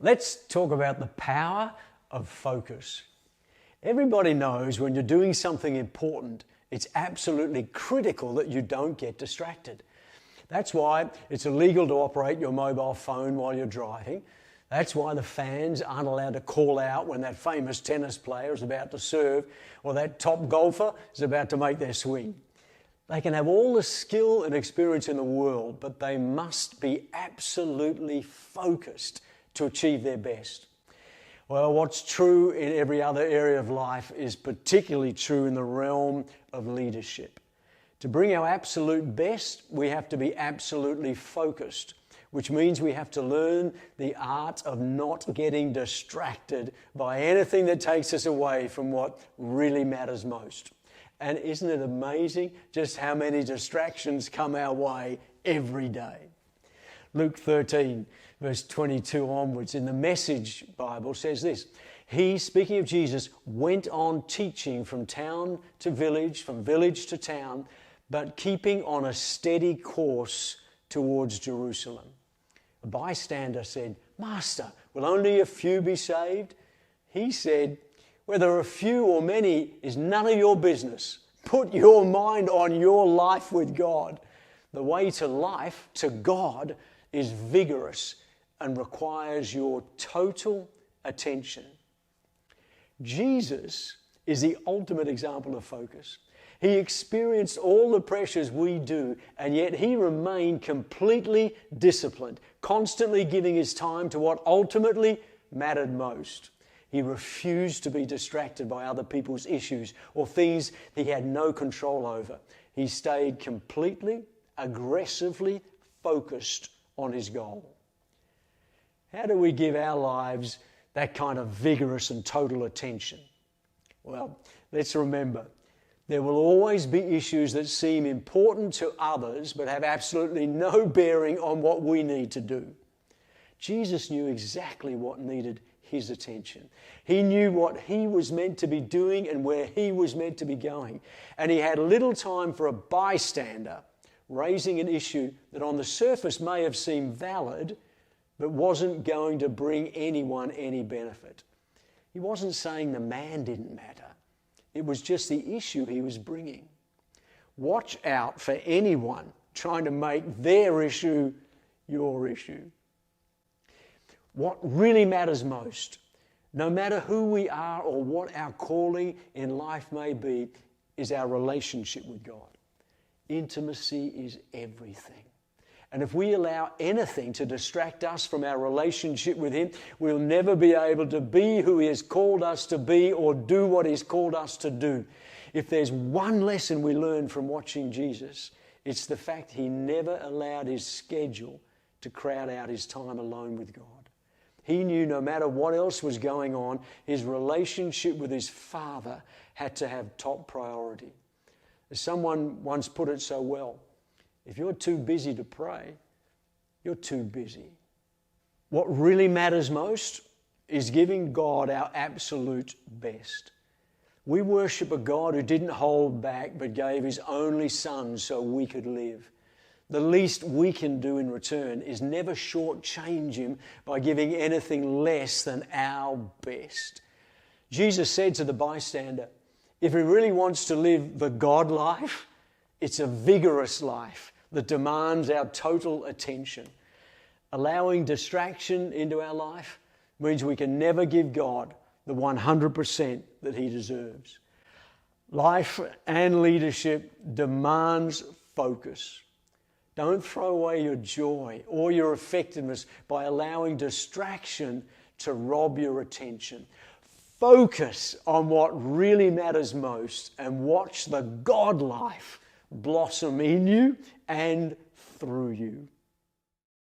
Let's talk about the power of focus. Everybody knows when you're doing something important, it's absolutely critical that you don't get distracted. That's why it's illegal to operate your mobile phone while you're driving. That's why the fans aren't allowed to call out when that famous tennis player is about to serve or that top golfer is about to make their swing. They can have all the skill and experience in the world, but they must be absolutely focused to achieve their best. Well, what's true in every other area of life is particularly true in the realm of leadership. To bring our absolute best, we have to be absolutely focused, which means we have to learn the art of not getting distracted by anything that takes us away from what really matters most. And isn't it amazing just how many distractions come our way every day? Luke 13, verse 22 onwards, in the Message Bible says this: He, speaking of Jesus, went on teaching from town to village, from village to town, but keeping on a steady course towards Jerusalem. A bystander said, "Master, will only a few be saved?" He said, "Whether a few or many is none of your business. Put your mind on your life with God. The way to life, to God, is vigorous and requires your total attention." Jesus is the ultimate example of focus. He experienced all the pressures we do, and yet he remained completely disciplined, constantly giving his time to what ultimately mattered most. He refused to be distracted by other people's issues or things he had no control over. He stayed completely, aggressively focused on his goal. How do we give our lives that kind of vigorous and total attention? Well, let's remember, there will always be issues that seem important to others but have absolutely no bearing on what we need to do. Jesus knew exactly what needed his attention. He knew what he was meant to be doing and where he was meant to be going. And he had little time for a bystander raising an issue that on the surface may have seemed valid, but wasn't going to bring anyone any benefit. He wasn't saying the man didn't matter. It was just the issue he was bringing. Watch out for anyone trying to make their issue your issue. What really matters most, no matter who we are or what our calling in life may be, is our relationship with God. Intimacy is everything. And if we allow anything to distract us from our relationship with Him, we'll never be able to be who He has called us to be or do what He's called us to do. If there's one lesson we learn from watching Jesus, it's the fact He never allowed His schedule to crowd out His time alone with God. He knew no matter what else was going on, His relationship with His Father had to have top priority. As someone once put it so well, if you're too busy to pray, you're too busy. What really matters most is giving God our absolute best. We worship a God who didn't hold back but gave His only Son so we could live. The least we can do in return is never shortchange Him by giving anything less than our best. Jesus said to the bystander, if he really wants to live the God life, it's a vigorous life that demands our total attention. Allowing distraction into our life means we can never give God the 100% that He deserves. Life and leadership demands focus. Don't throw away your joy or your effectiveness by allowing distraction to rob your attention. Focus on what really matters most and watch the God life blossom in you and through you.